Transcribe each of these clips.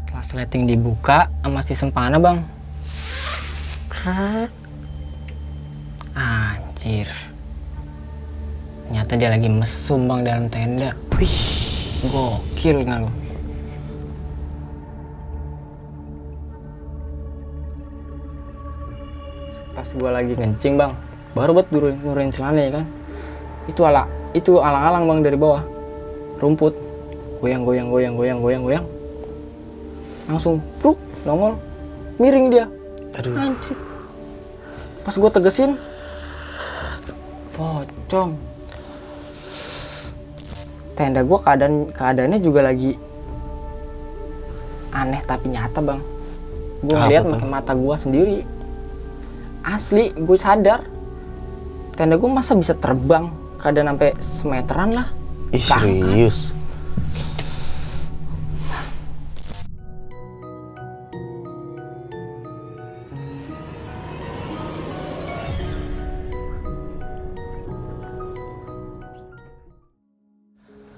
Setelah sleting dibuka sama si Sempana bang, anjir, ternyata dia lagi mesum bang dalam tenda. Wih, gokil nggak lu? Pas gua lagi ngencing bang, baru buat nurunin celana ya kan, itu alang-alang bang dari bawah, rumput, goyang, langsung bruk nongol, miring dia. Aduh. Anjir. Pas gue tegesin, pocong. Tenda gue keadaannya juga lagi aneh tapi nyata bang. Gue ngeliat pakai mata gue sendiri. Asli, gue sadar. Tenda gue masa bisa terbang, keadaan sampai semeteran lah. Ih, serius?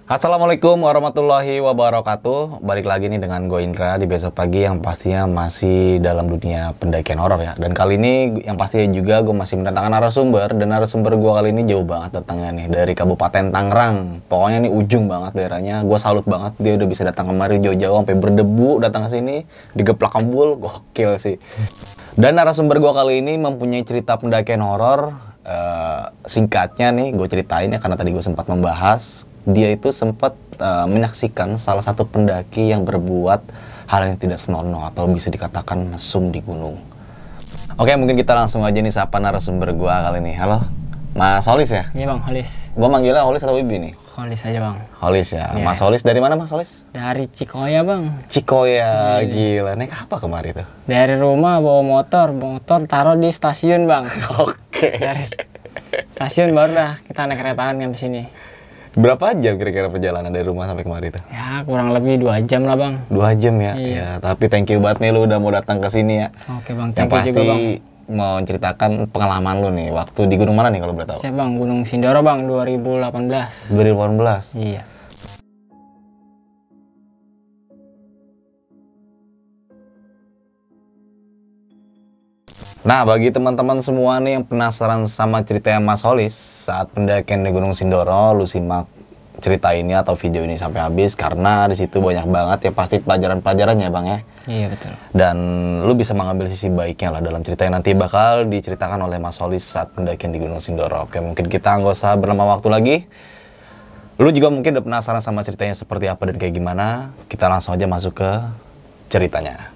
Assalamualaikum warahmatullahi wabarakatuh. Balik lagi nih dengan gue Indra di besok pagi yang pastinya masih dalam dunia pendakian horor ya. Dan kali ini yang pastinya juga gue masih mendatangkan narasumber. Dan narasumber gue kali ini jauh banget datangnya nih dari Kabupaten Tangerang. Pokoknya nih ujung banget daerahnya. Gue salut banget dia udah bisa datang kemari jauh-jauh sampai berdebu datang ke sini digeplak kembul, gokil sih. Dan narasumber gue kali ini mempunyai cerita pendakian horor. Singkatnya nih gue ceritain ya karena tadi gue sempat membahas. Dia itu sempat menyaksikan salah satu pendaki yang berbuat hal yang tidak senonoh atau bisa dikatakan mesum di gunung. Oke, mungkin kita langsung aja nih sapa narasumber gua kali ini. Halo, Mas Holis ya? Iya bang, Holis. Gua manggilnya Holis atau Wibi nih? Holis aja bang. Holis ya. Iya. Mas Holis dari mana Mas Holis? Dari Cikoya bang. Cikoya, gila. Naik apa kemarin tuh? Dari rumah bawa motor taruh di stasiun bang. Oke. Dari stasiun baru dah kita naik keretaan sampai sini. Berapa jam kira-kira perjalanan dari rumah sampai kemari tuh? Ya kurang lebih 2 jam lah bang. 2 jam ya? Iya. Ya, tapi thank you banget nih lu udah mau datang ke sini ya. Oke bang, Yang thank you pasti juga bang. mau ceritakan pengalaman lu nih waktu di gunung mana nih kalau boleh tahu? Siap bang, Gunung Sindoro bang, 2018. 2018. Iya. Nah, bagi teman-teman semua nih yang penasaran sama ceritanya Mas Holis saat pendakian di Gunung Sindoro, lu simak cerita ini atau video ini sampai habis karena di situ banyak banget ya pasti pelajaran-pelajarannya bang ya. Iya betul. Dan lu bisa mengambil sisi baiknya lah dalam cerita yang nanti bakal diceritakan oleh Mas Holis saat pendakian di Gunung Sindoro. Oke, mungkin kita nggak usah berlama waktu lagi. Lu juga mungkin udah penasaran sama ceritanya seperti apa dan kayak gimana. Kita langsung aja masuk ke ceritanya.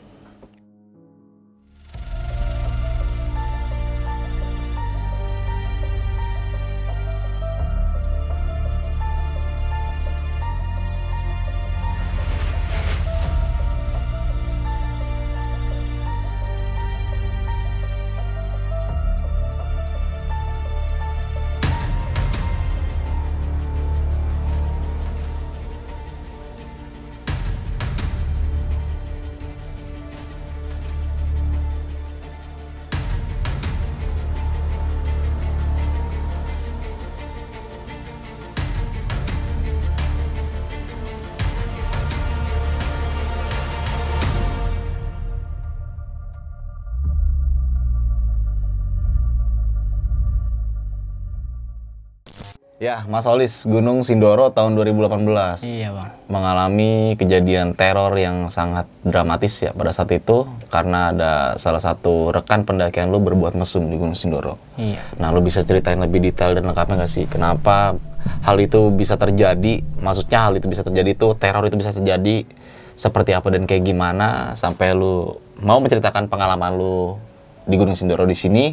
Ya, Mas Holis, Gunung Sindoro tahun 2018 Iya bang. mengalami kejadian teror yang sangat dramatis ya pada saat itu karena ada salah satu rekan pendakian lu berbuat mesum di Gunung Sindoro. Iya. Nah, lu bisa ceritain lebih detail dan lengkapnya nggak sih? Kenapa hal itu bisa terjadi? Maksudnya hal itu bisa terjadi tuh, teror itu bisa terjadi seperti apa dan kayak gimana sampai lu mau menceritakan pengalaman lu di Gunung Sindoro di sini?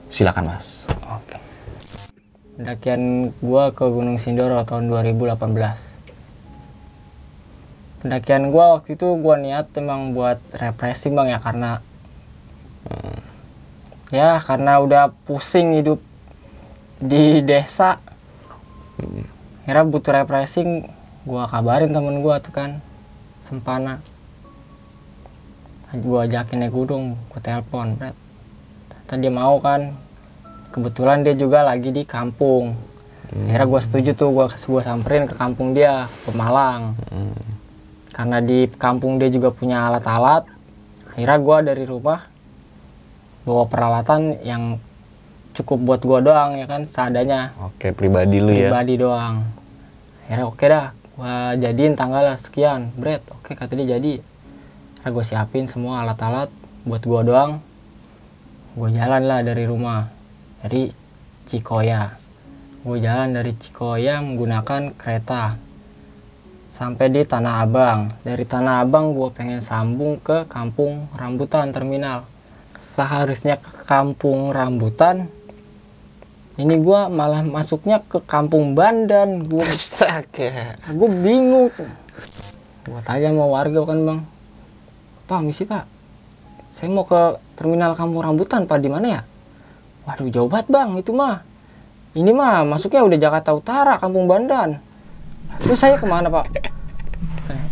Silakan, Mas. Oke. Pendakian gua ke Gunung Sindoro tahun 2018. Pendakian gua waktu itu gua niat emang buat refreshing bang ya karena udah pusing hidup di desa. Akhirnya butuh refreshing, gua kabarin temen gua tuh kan, Sempana. Gua ajakin naik gunung, gua telepon. Ternyata dia mau kan. Kebetulan dia juga lagi di kampung. Akhirnya gue setuju tuh, gue samperin ke kampung dia, ke Malang. Karena di kampung dia juga punya alat-alat, akhirnya gue dari rumah bawa peralatan yang cukup buat gue doang ya kan, seadanya. Oke, pribadi lu ya? Pribadi doang. Akhirnya oke dah, gue jadiin tanggal sekian, Bret. Oke, kata dia jadi. Akhirnya gue siapin semua alat-alat buat gue doang. Gue jalan lah dari rumah, dari Cikoya. Gue jalan dari Cikoya menggunakan kereta sampai di Tanah Abang. Dari Tanah Abang gue pengen sambung ke Kampung Rambutan terminal. Seharusnya ke Kampung Rambutan, ini gue malah masuknya ke Kampung Bandan. Gue bingung. Gue tanya sama warga kan, Bang, Pak, misi Pak, saya mau ke terminal Kampung Rambutan Pak, di mana ya? Waduh, jauh banget Bang, itu mah. Ini mah masuknya udah Jakarta Utara, Kampung Bandan. Terus saya kemana Pak?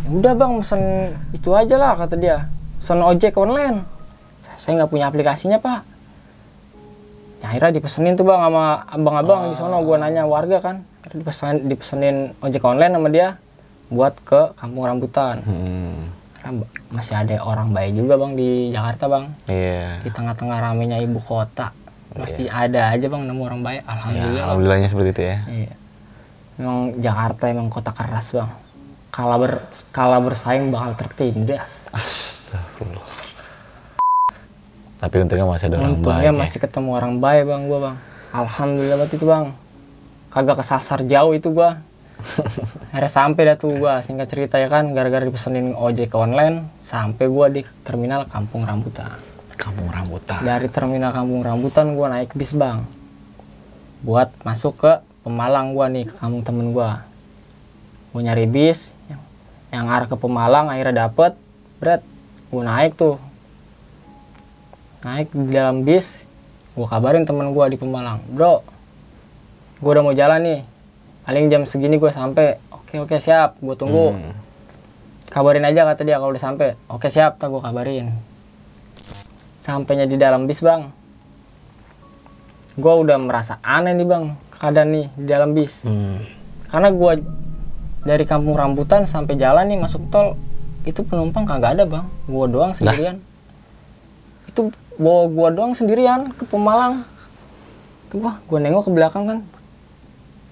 Udah Bang, pesen itu aja lah, kata dia. Pesen ojek online. Saya nggak punya aplikasinya Pak. Ya, akhirnya dipesenin tuh Bang sama abang-abang di sono. Gue nanya warga kan, dipesenin ojek online sama dia buat ke Kampung Rambutan. Karena masih ada orang baik juga Bang di Jakarta Bang. Iya. Di tengah-tengah ramenya ibu kota masih ada aja Bang nemu orang baik. Alhamdulillah. Ya, alhamdulillahnya seperti itu ya. Iya. Memang Jakarta emang kota keras Bang. Kala bersaing bakal tertindas. Astagfirullah. Tapi untungnya masih ada orang baik. Untungnya masih ketemu orang baik Bang, gua Bang. Alhamdulillah banget itu Bang. Kagak kesasar jauh itu gua. Akhirnya sampai dah tuh gua, singkat cerita ya kan, gara-gara dipesenin ojek online, sampai gua di terminal Kampung Rambutan. Kampung Rambutan. Dari terminal Kampung Rambutan gua naik bis Bang. Buat masuk ke Pemalang gua nih, ke kampung temen gua. Gua nyari bis yang arah ke Pemalang, akhirnya dapet, Bret. Gua naik tuh. Naik di dalam bis, gue kabarin temen gue di Pemalang, bro, gue udah mau jalan nih, paling jam segini gue sampai. Oke siap, gue tunggu. Kabarin aja kata dia kalau udah sampai. Oke siap, tak gue kabarin. Sampainya di dalam bis Bang, gue udah merasa aneh nih Bang keadaan nih di dalam bis. Karena gue dari Kampung Rambutan sampai jalan nih masuk tol, itu penumpang kagak ada Bang, gue doang sendirian. Itu bawa gua doang sendirian ke Pemalang. Tuh gua nengok ke belakang kan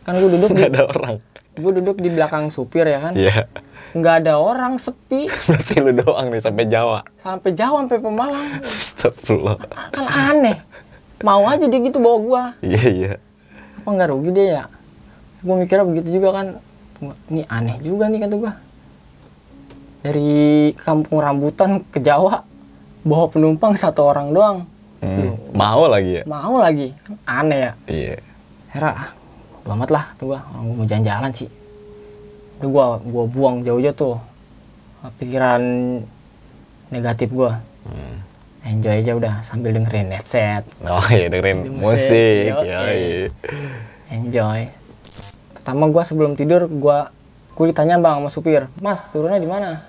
gua duduk nggak ada orang. Gua duduk di belakang supir ya kan. Iya. Nggak ada orang, sepi. Berarti lu doang nih sampai Jawa. Sampai Pemalang. Astagfirullah. Kan aneh. Mau aja dia gitu bawa gua. Iya. Apa nggak rugi dia ya? Gua mikirnya begitu juga kan. Ini aneh juga nih kata gua. Dari Kampung Rambutan ke Jawa, bawa penumpang satu orang doang. Mau lagi ya? Mau lagi. Aneh ya? Iya. Hera, bodo amat lah tuh gua mau jalan-jalan sih. Itu gua buang jauh-jauh tuh pikiran negatif gua. Enjoy aja udah sambil dengerin headset. Oh iya, dengerin musik. Yoi. Enjoy. Pertama gua sebelum tidur gua ditanya Bang sama supir, Mas turunnya di mana?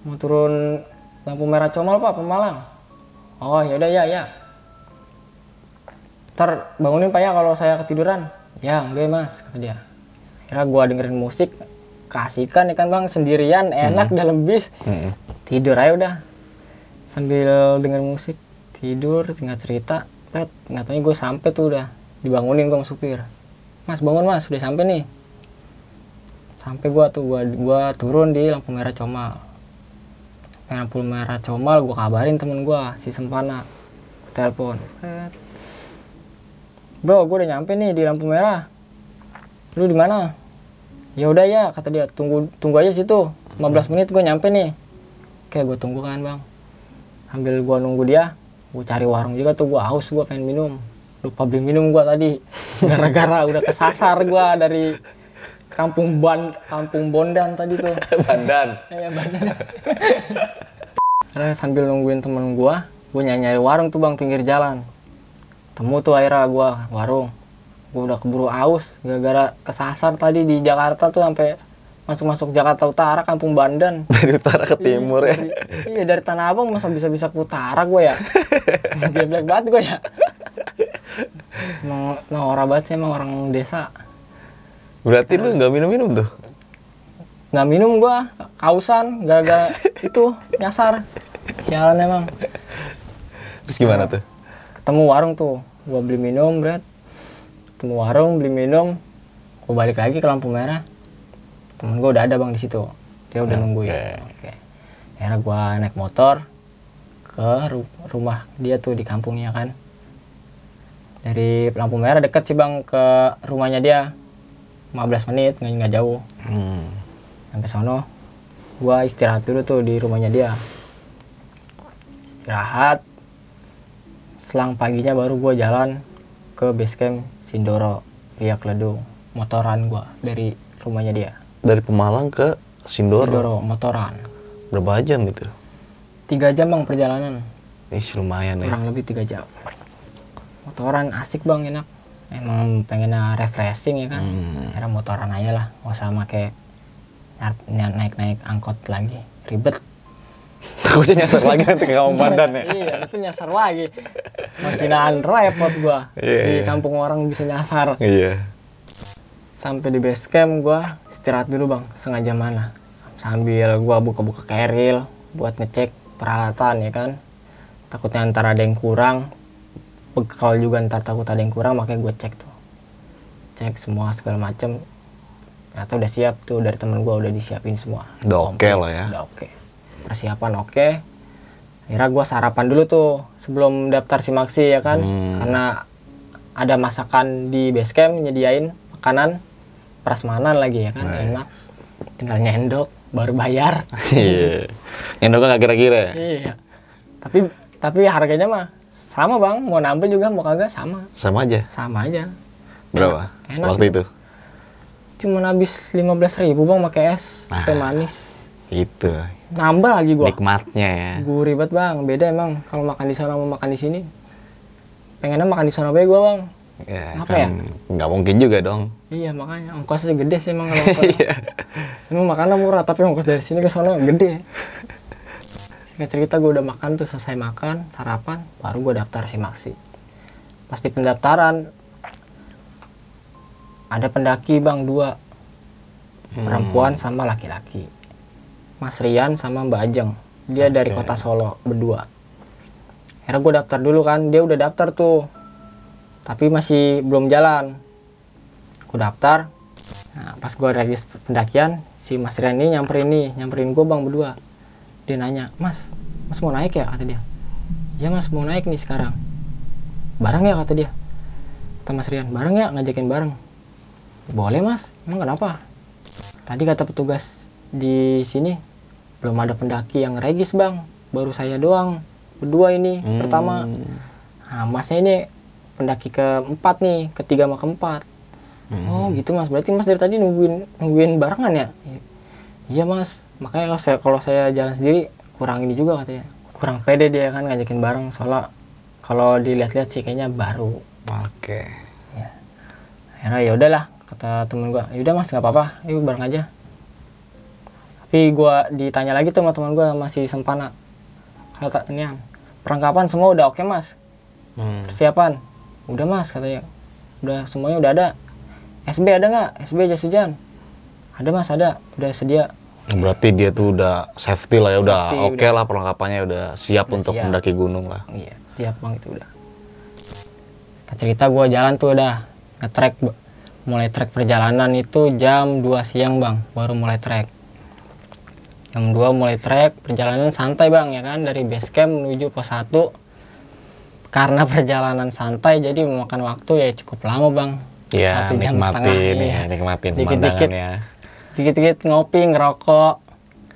Mau turun lampu merah Comal Pak, Pemalang. Oh yaudah ya. Ntar bangunin Pak ya kalau saya ketiduran. Ya enggak Mas, kata dia. Akhirnya gua dengerin musik, keasikan ya kan Bang, sendirian enak dalam bis. Tidur aja udah. Sambil denger musik, tidur, tinggal cerita. Nggak taunya gue sampai tuh udah dibangunin gua sama supir. Mas bangun Mas, udah sampai nih. Sampai gua turun di lampu merah Comal. Lampu merah Comal, gue kabarin temen gue si Sempana, telepon, bro gue udah nyampe nih di lampu merah, lu di mana? Ya udah ya kata dia, tunggu aja situ 15 menit gue nyampe nih. Oke gue tunggu kan Bang, sambil gue nunggu dia, gue cari warung juga tuh, gue haus, gue pengen minum, lupa beli minum gue tadi gara-gara udah kesasar gue dari Kampung Bondan tadi tuh. Bandan. Ya Bandan. Karena sambil nungguin temen gue nyari warung tuh Bang pinggir jalan. Temu tuh akhirnya gue warung. Gue udah keburu aus gara-gara kesasar tadi di Jakarta tuh sampai masuk Jakarta Utara, Kampung Bandan. Dari utara ke timur ya. Iya dari Tanah Abang masa bisa ke utara gue ya. Geblek banget gue ya. Emang norak banget sih emang orang desa. Berarti lu nggak minum tuh? Nggak minum gua, kausan gara-gara itu nyasar. Sialan emang. Terus gimana tuh? Ketemu warung tuh, gua beli minum, Bret. Ketemu warung, beli minum, gua balik lagi ke lampu merah. Temen gua udah ada bang di situ, dia udah nungguin. Oke. Akhirnya gua naik motor ke rumah dia tuh di kampungnya kan. Dari lampu merah deket sih bang ke rumahnya dia, 15 menit nggak jauh. Sampai sono, gua istirahat dulu tuh di rumahnya dia. Istirahat. Selang paginya baru gue jalan ke base camp Sindoro via Kledung, motoran gue dari rumahnya dia. Dari Pemalang ke Sindoro? Sindoro, motoran. Berapa jam itu? 3 jam bang perjalanan. Lumayan ya. Kurang lebih 3 jam. Motoran asik bang, enak. Emang pengennya refreshing ya kan. Akhirnya motoran aja lah, gak usah pakai naik-naik angkot lagi, ribet. Takutnya nyasar lagi nanti ke kampung Pandan ya? Iya, itu nyasar lagi. Makinan repot gua. Di kampung orang bisa nyasar. Iya. Sampai di base camp gua istirahat dulu bang, setengah jaman lah. Sambil gua buka-buka keril buat ngecek peralatan ya kan. Takutnya ntar ada yang kurang. Bekal juga ntar takut ada yang kurang, makanya gua cek tuh. Cek semua segala macem. Ternyata udah siap tuh, dari temen gua udah disiapin semua. Udah oke lah ya. Udah oke. Persiapan oke. Akhirnya gue sarapan dulu tuh sebelum daftar Simaksi ya kan. Karena ada masakan di base camp, nyediain makanan prasmanan lagi ya kan. Enak. Tinggal nyendok baru bayar. Iya. Nyendoknya nggak kira-kira ya? Iya. Tapi harganya mah sama bang. Mau nambah juga mau kagak sama. Sama aja? Sama aja. Berapa? Enak waktu itu? Cuman habis 15.000 bang pakai es teh manis. Itu nambah lagi gua. Nikmatnya ya. Gurih banget bang, beda emang kalau makan di sana sama makan di sini. Pengennya makan di sana aja gua bang. Ya, apa kan ya? Nggak mungkin juga dong. Iya makanya ongkosnya gede sih emang kalau sana. Emang makannya murah tapi ongkos dari sini ke sana gede. Singkat cerita gua udah makan tuh, selesai makan sarapan, baru gua daftar Simaksi. Pas di pendaftaran ada pendaki bang 2, perempuan sama laki-laki. Mas Rian sama Mbak Ajeng, dia dari kota Solo berdua. Akhirnya gue daftar dulu kan, dia udah daftar tuh, tapi masih belum jalan. Gue daftar, nah, pas gue regis pendakian, si Mas Rian ini nyamperin gue bang berdua. Dia nanya, mas mau naik ya, kata dia. Iya mas mau naik nih sekarang. Bareng ya kata dia. Kata Mas Rian, bareng ya, ngajakin bareng. Boleh mas, emang kenapa? Tadi kata petugas di sini belum ada pendaki yang regis bang, baru saya doang berdua ini pertama. Nah masnya ini pendaki keempat nih, ketiga sama keempat. Oh gitu mas, berarti mas dari tadi nungguin barengan ya? Iya mas, makanya kalau saya jalan sendiri kurang ini juga katanya, kurang pede dia kan ngajakin bareng, soalnya kalau dilihat-lihat sih kayaknya baru. Oke. Ya. Akhirnya ya udahlah, kata temen gua, yaudah mas nggak apa-apa, yuk bareng aja. Tapi gue ditanya lagi tuh sama teman gue masih Sempana, kalau ini perlengkapan semua udah oke mas, persiapan udah mas katanya, udah semuanya udah ada. SB ada nggak? SB jas hujan ada mas, ada, udah sedia. Berarti dia tuh udah safety lah ya, udah oke lah, perlengkapannya udah siap untuk mendaki gunung lah. Iya siap bang, itu udah. Cerita gue jalan tuh udah nge-trek, mulai trek perjalanan itu jam 2 siang bang, baru mulai trek. Jam 2 mulai trek, perjalanan santai bang ya kan, dari base camp menuju pos 1. Karena perjalanan santai jadi memakan waktu ya cukup lama bang. Iya, 1 jam setengah. ya, nikmatin pemandangannya. Dikit-dikit ngopi, ngerokok,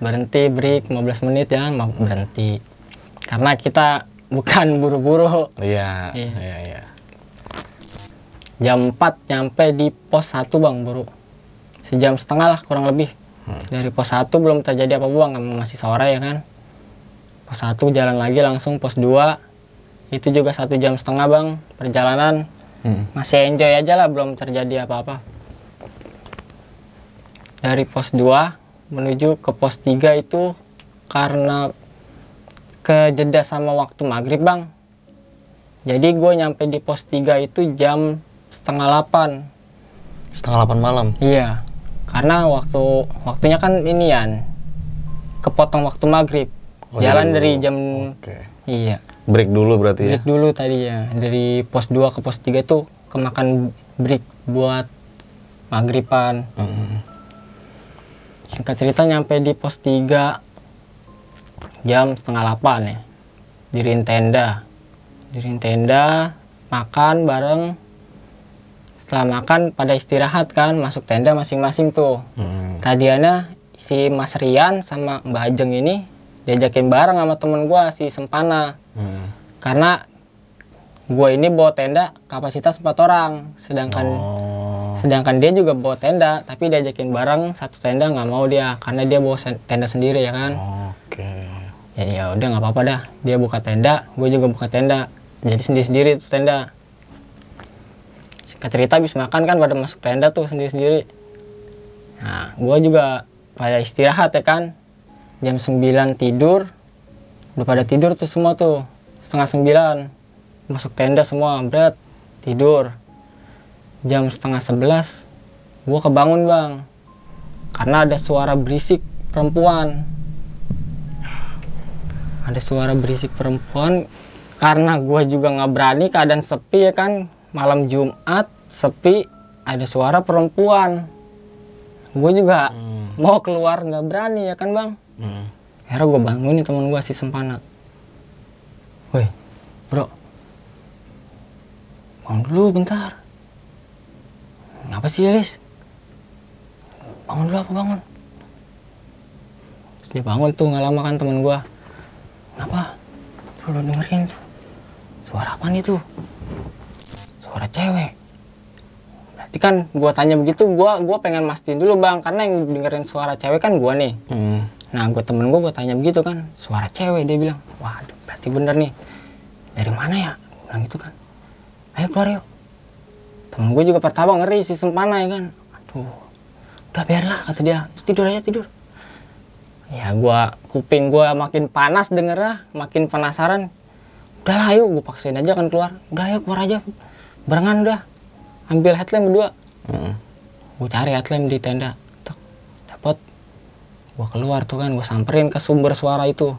berhenti break 15 menit ya, berhenti. Karena kita bukan buru-buru. Iya. Jam 4 nyampe di pos 1 bang, baru sejam setengah lah kurang lebih. Dari pos 1 belum terjadi apa-apa bang, masih sore ya kan. Pos 1 jalan lagi langsung pos 2, itu juga 1 jam setengah bang perjalanan. Masih enjoy aja lah, belum terjadi apa-apa. Dari pos 2 menuju ke pos 3 itu karena kejeda sama waktu maghrib bang. Jadi gue nyampe di pos 3 itu jam setengah 8. Setengah 8 malam? Iya. Karena waktunya kan inian kepotong waktu maghrib. Oh, Jalan dulu. dari jam Oke. iya. Break dulu berarti ya? Break dulu tadi ya. Dari pos 2 ke pos 3 tuh kemakan break buat maghriban. Singkat cerita nyampe di pos 3 jam setengah 8 ya. Diriin tenda, makan bareng. Setelah makan pada istirahat kan, masuk tenda masing-masing tuh. Tadianya si Mas Rian sama Mbak Ajeng ini diajakin bareng sama temen gua si Sempana. Karena gua ini bawa tenda kapasitas 4 orang, sedangkan dia juga bawa tenda, tapi diajakin bareng satu tenda nggak mau dia, karena dia bawa tenda sendiri ya kan. Oke. Jadi ya udah nggak apa-apa dah, dia buka tenda, gue juga buka tenda, jadi sendiri-sendiri tuh tenda. Singkat cerita habis makan kan pada masuk tenda tuh sendiri-sendiri. Nah gue juga pada istirahat ya kan, jam 9 tidur, udah pada tidur tuh semua tuh, setengah 9 masuk tenda semua, berat tidur. Jam setengah 11 gue kebangun bang, karena ada suara berisik perempuan. Ada suara berisik perempuan, karena gue juga nggak berani, keadaan sepi ya kan, malam Jumat sepi, ada suara perempuan. Gue juga mau keluar nggak berani ya kan bang. Akhirnya gue bangunin temen gue si Sempana. Woi bro, bangun dulu bentar. Ngapa sih Elis? Bangun dulu apa bangun? Terus dia bangun tuh nggak lama kan temen gue. Kenapa? Tuh lo dengerin tuh. Suara apa nih tuh? Suara cewek. Berarti kan gua tanya begitu, gua pengen mastiin dulu bang, karena yang dengerin suara cewek kan gua nih. Nah temen gua tanya begitu kan, suara cewek, dia bilang, wah berarti bener nih. Dari mana ya? Gua bilang gitu kan. Ayo keluar yuk. Temen gua juga pertama ngeri si Sempana ya kan. Aduh, udah biarlah kata dia, tidur aja tidur. Ya kuping gua makin panas dengernya, makin penasaran. Udahlah ayo, gua paksain aja kan keluar. Udah ayo keluar aja, barengan udah. Ambil headlamp berdua. Gua cari headlamp di tenda, dapat. Gua keluar tuh kan, gua samperin ke sumber suara itu.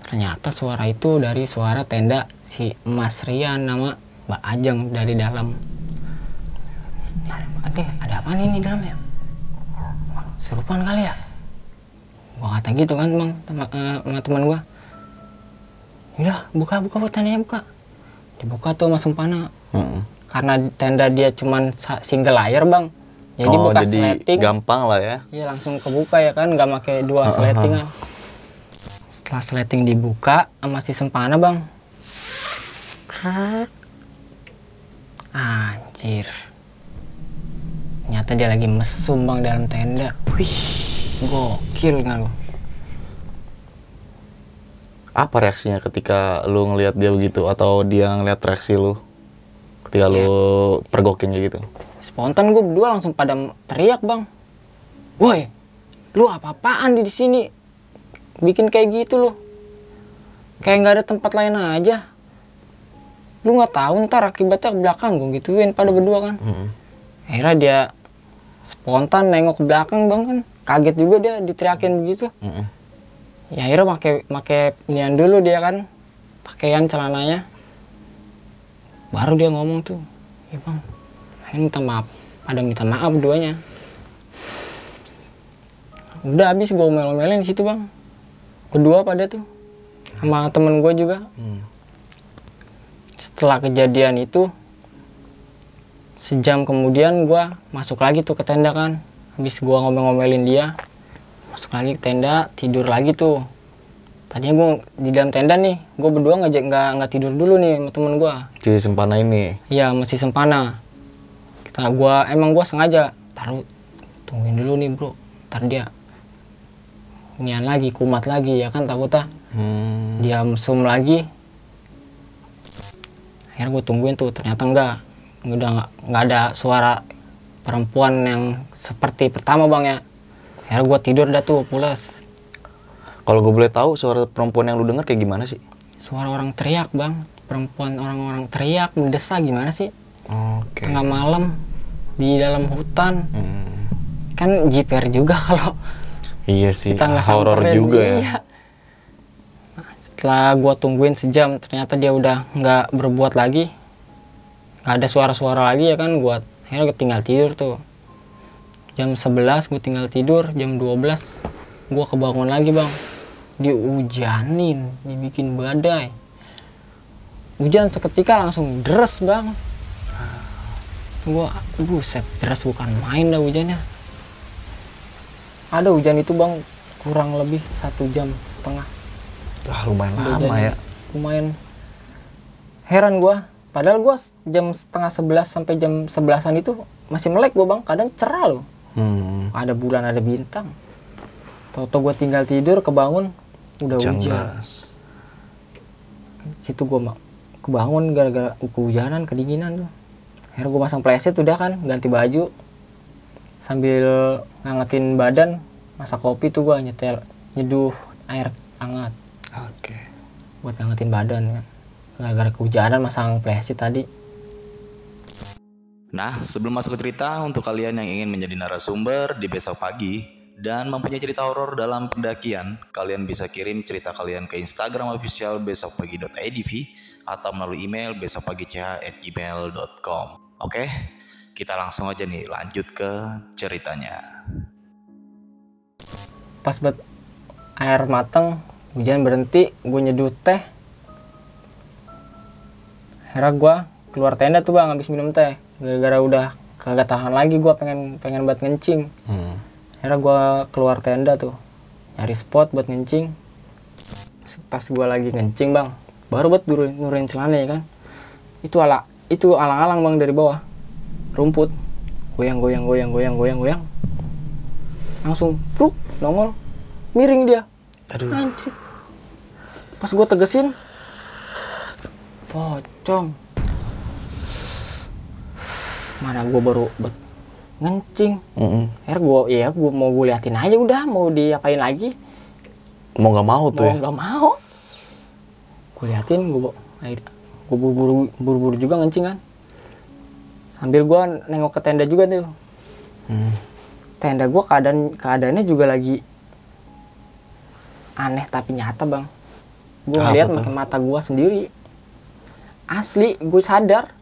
Ternyata suara itu dari suara tenda si Mas Rian nama Mbak Ajeng dari dalam. Ada apa nih di dalam ya? Serupan kali ya? Gua kata gitu kan bang, sama teman gua. Udah buka tendanya buka. Dibuka tuh sama Sempana. Karena tenda dia cuman single layer bang. Jadi buka sleting. Gampang lah ya. Iya langsung kebuka ya kan, nggak pakai 2 sletingan. Setelah sleting dibuka sama si Sempana bang. Anjir. Ternyata dia lagi mesum bang dalam tenda. Wih. Gokil nggak lu? Apa reaksinya ketika lu ngelihat dia begitu, atau dia ngelihat reaksi lu ketika lu pergokin kayak gitu? Spontan gue berdua langsung pada teriak bang. Woi, lu apa-apaan di sini? Bikin kayak gitu lu? Kayak nggak ada tempat lain aja. Lu nggak tahu ntar akibatnya ke belakang gue gituin pada berdua kan. Akhirnya dia spontan nengok ke belakang bang kan. Kaget juga dia diteriakin begitu. Ya akhirnya pakai nian dulu dia kan, pakaian celananya. Baru dia ngomong tuh, ya bang, saya minta maaf. Ada minta maaf duanya. Udah habis gue omel-omelin di situ bang, berdua pada tuh, sama temen gue juga. Setelah kejadian itu, sejam kemudian gue masuk lagi tuh ke tenda kan. Habis gua ngomel-ngomelin dia, masuk lagi ke tenda, tidur lagi tuh. Tadinya gua di dalam tenda nih, gua berdua nggak tidur dulu nih sama temen gua. Si Sempana ini? Iya, masih Sempana. Emang gua sengaja taruh, tungguin dulu nih bro, ntar dia nian lagi, kumat lagi ya kan takutnya. Dia mesum lagi. Akhirnya gua tungguin tuh, ternyata nggak ada suara perempuan yang seperti pertama bang ya. Akhirnya gue tidur dah tuh pulas. Kalau gue boleh tahu suara perempuan yang lu dengar kayak gimana sih? Suara orang teriak bang, perempuan orang teriak mendesa gimana sih? Tengah malam di dalam hutan. Kan jiper juga kalau Iya sih, kita nggak horor samperin. juga ya. Iya. Nah, setelah gua tungguin sejam, ternyata dia udah nggak berbuat lagi, nggak ada suara-suara lagi ya kan. Gua akhirnya tinggal tidur tuh. Jam 11 gua tinggal tidur, jam 12 gua kebangun lagi bang, dihujanin, dibikin badai. Hujan seketika langsung deres bang. Gua buset, deres bukan main dah hujannya. Ada hujan itu bang kurang lebih 1,5 jam. Lumayan lama Hujannya ya. lumayan. Heran gua, padahal gua jam setengah 11 sampai jam 11-an itu masih melek gua bang, kadang cerah loh. Ada bulan, ada bintang. Tau-tau gua tinggal tidur, kebangun udah hujan. deras. Situ gua kebangun gara-gara kehujanan, kedinginan tuh. Akhirnya gua pasang playset udah kan, ganti baju sambil ngangetin badan, masak kopi tuh gua nyeduh air hangat Oke. buat ngangetin badan kan. Gara-gara kehujanan masang playset tadi. Nah, sebelum masuk ke cerita, untuk kalian yang ingin menjadi narasumber di Besok Pagi dan mempunyai cerita horor dalam pendakian, kalian bisa kirim cerita kalian ke Instagram official besokpagi.idv atau melalui email besokpagi.ch@gmail.com. Oke, kita langsung aja nih lanjut ke ceritanya. Pas air mateng, hujan berhenti, gue nyeduh teh. Akhirnya gue keluar tenda tuh bang, habis minum teh. Gara-gara udah kagak tahan lagi, gue pengen buat ngencing. Akhirnya gue keluar tenda tuh, nyari spot buat ngencing. Pas gue lagi ngencing bang, baru buat nurunin celana ya kan. Itu alang-alang bang dari bawah, rumput, goyang. Langsung, pluk, nongol, miring dia. Aduh. Anjir. Pas gue tegesin, pocong. Mana gue baru ngencing. Akhirnya gue mau liatin aja udah, mau diapain lagi. Mau nggak mau tuh Mau ya? nggak mau. Gue liatin, gue buru-buru juga ngencing kan. Sambil gue nengok ke tenda juga tuh. Tenda gue keadaannya juga lagi aneh tapi nyata bang. Gue ngeliat pakai mata gue sendiri. Asli, gue sadar.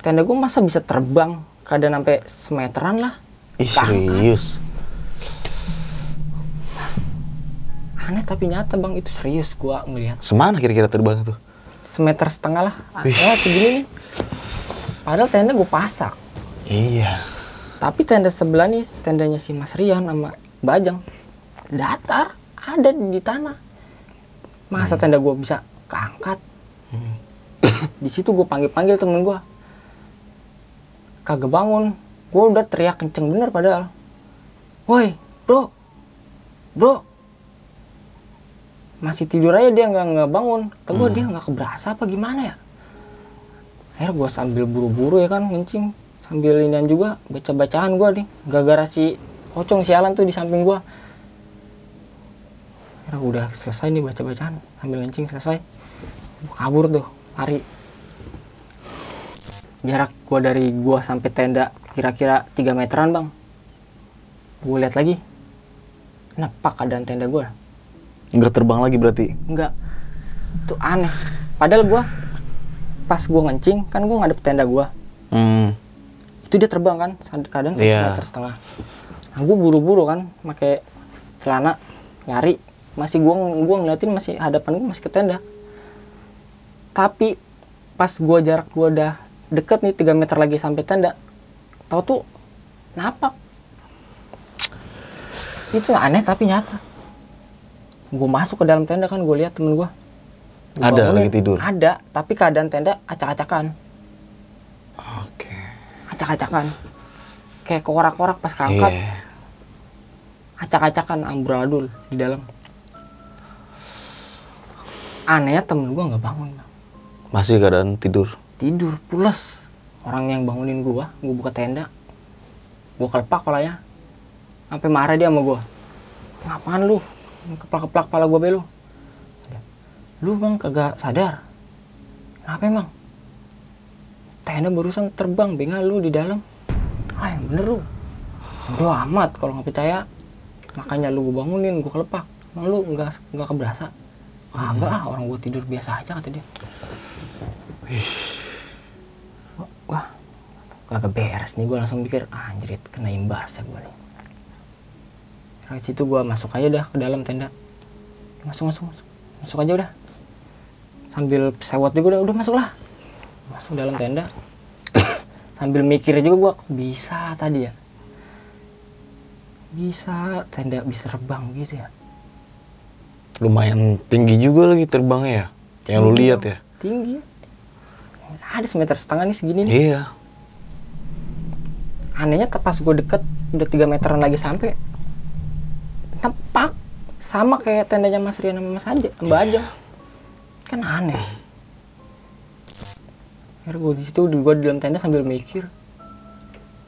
Tenda gue masa bisa terbang, keadaan sampai semeteran lah. Ih, serius? Aneh tapi nyata bang, itu serius gue ngeliat. Semana kira-kira terbang tuh? Semeter setengah lah. Segini nih. Padahal tenda gue pasak. Iya. Tapi tenda sebelah nih, tendanya si Mas Rian sama Bajang, datar, ada di tanah. Masa tenda gue bisa keangkat? Di situ gue panggil temen gue, kagak bangun. Gue udah teriak kenceng bener padahal. Woi, bro, masih tidur aja dia nggak bangun. Tunggu dia nggak keberasa apa gimana ya? Akhirnya gue sambil buru-buru ya kan ngencing. Sambil inian juga, baca-bacaan gue nih. Gara-gara si pocong sialan tuh di samping gue. Akhirnya udah selesai nih baca-bacaan. Sambil ngencing selesai. Gue kabur tuh, lari. Jarak gue dari gue sampai tenda kira-kira 3 meteran bang. Gue lihat lagi. Nepak keadaan tenda gue. Nggak terbang lagi berarti? Enggak. Itu aneh. Padahal gue, pas gue ngencing, kan gue ngadep tenda gue. Itu dia terbang kan, kadang 1,5 meter. Nah gue buru-buru kan, pakai celana, lari. Masih gue ngeliatin masih hadapan gue masih ke tenda. Tapi pas jarak gue udah deket nih 3 meter lagi sampai tenda, tau tuh napak. Itu aneh tapi nyata. Gue masuk ke dalam tenda kan, gue lihat temen gue. Ada lagi tidur? Ada, tapi keadaan tenda acak-acakan. Oke. Acak-acakan, kayak korak-korak pas keangkat. Acak-acakan, amburadul di dalam. Anehnya temen gue nggak bangun. Masih keadaan tidur? Tidur, pules. Orang yang bangunin gue buka tenda, gue kelepak kepalanya. Sampai marah dia sama gue. Ngapain lu? Keplak-keplak kepala gue belu. Lu bang kagak sadar? Kenapa emang? Tenda barusan terbang, bengal lu di dalam. Ah yang bener lu. Udah amat kalau nggak percaya. makanya lu gue bangunin, gue kelepak. Emang lu nggak keberasa? Kagak ah, orang gue tidur biasa aja, kata dia. Wah, kagak beres nih, gue langsung mikir, anjrit, kena imbas ya gue nih. Dari situ gue masuk aja dah ke dalam tenda. Masuk aja udah. Sambil sewot juga udah masuk lah. Masuk dalam tenda. Sambil mikir juga gue, kok bisa tadi ya? Bisa tenda bisa terbang gitu ya? Lumayan tinggi juga lagi terbangnya ya, yang lu lihat ya. Tinggi, ada 1,5 meter nih segini nih. Iya. Anehnya pas gue deket udah 3 meteran lagi sampai, tepak sama kayak tendanya Mas Rian sama Mas Mbak Ajeng. Kan aneh. Akhirnya gue di situ, gue di dalam tenda sambil mikir,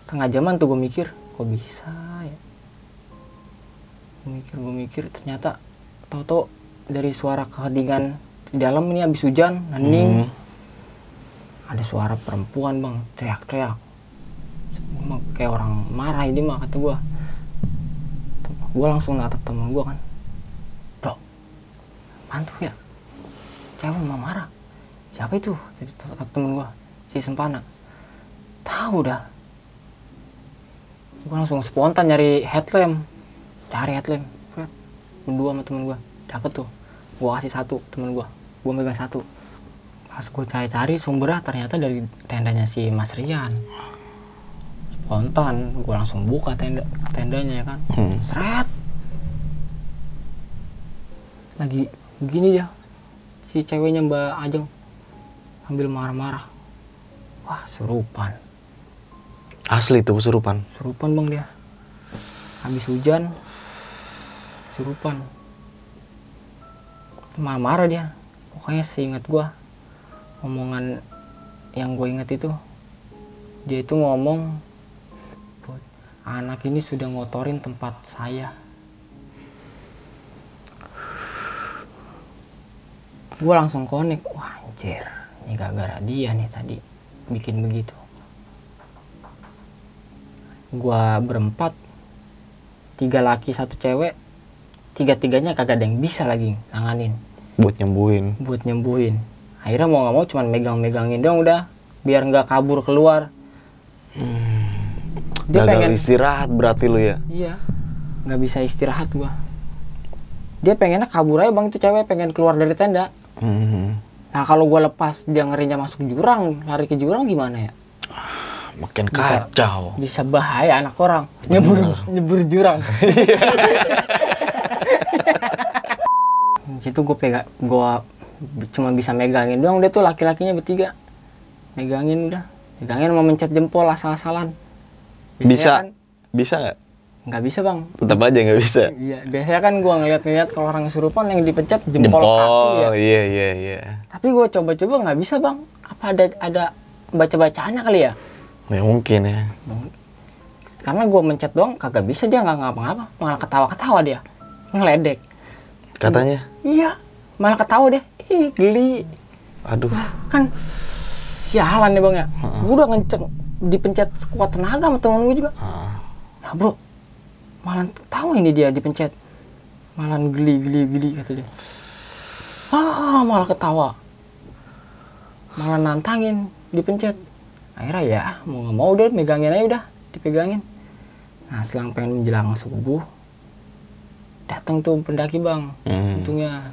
setengah jaman tuh gue mikir, kok bisa ya? Gue mikir, ternyata tahu-tahu dari suara keheningan di dalam ini habis hujan, hening. Ada suara perempuan bang, teriak-teriak. Kayak orang marah ini mah, kata gue. Gue langsung natap temen gue kan. Bro, mantu ya? Cewek mau marah. Siapa itu? Jadi temen gue, si Sempana. Tahu dah. Gue langsung spontan nyari headlamp. Cari headlamp. Berdua sama temen gue. Dapet tuh. Gue kasih satu temen gue. Gue megang satu. Pas gue cari sumbernya ternyata dari tendanya si Mas Rian. Spontan. Gue langsung buka tendanya ya kan. Seret. Lagi begini dia. Si ceweknya Mbak Ajeng. Sambil marah-marah. Wah, surupan. Asli tuh kesurupan. Surupan bang dia. Habis hujan. Surupan. Marah-marah dia. Pokoknya seingat gue, omongan yang gue inget itu, dia itu ngomong, anak ini sudah ngotorin tempat saya. Gue langsung connect, wah anjir, ini gara-gara dia nih tadi bikin begitu. Gue berempat, 3 laki 1 cewek, 3-tiganya kagak ada yang bisa lagi nanganin. Buat nyembuhin. Akhirnya mau nggak mau cuman megang-megangin dong udah, biar nggak kabur keluar. Dia gagal pengen istirahat berarti lu ya? Iya, nggak bisa istirahat gua. Dia pengennya kabur aja bang, itu cewek pengen keluar dari tenda. Nah kalau gua lepas dia ngerinya masuk jurang, lari ke jurang gimana ya? Makin kacau. Bisa bahaya anak orang. Nyebur jurang. Di situ gue cuma bisa megangin doang, dia tuh laki-lakinya bertiga. Megangin mau mencet jempol asal-asalan. Bisa? Kan, bisa nggak? Nggak bisa bang. Tetap aja nggak bisa. Iya, biasanya kan gue ngeliat kalau orang kesurupan yang dipencet jempol kaki ya. Iya. Tapi gue coba-coba nggak bisa bang. Apa ada baca-bacaannya kali ya? Ya mungkin ya. Karena gue mencet doang kagak bisa, dia nggak ngapa-ngapa, malah ketawa-ketawa dia, ngeledek. Katanya? Iya, malah ketawa deh. Ih, geli. Aduh. Kan sialan nih bang ya. Gue udah ngenceng, dipencet sekuat tenaga sama temen gue juga. Nah bro, malah ketawa ini dia dipencet. Malah geli kata dia. Malah ketawa. Malah nantangin, dipencet. Akhirnya ya, mau nggak mau udah megangin aja udah, dipegangin. Nah selang pengen menjelang subuh, datang tuh pendaki bang, untungnya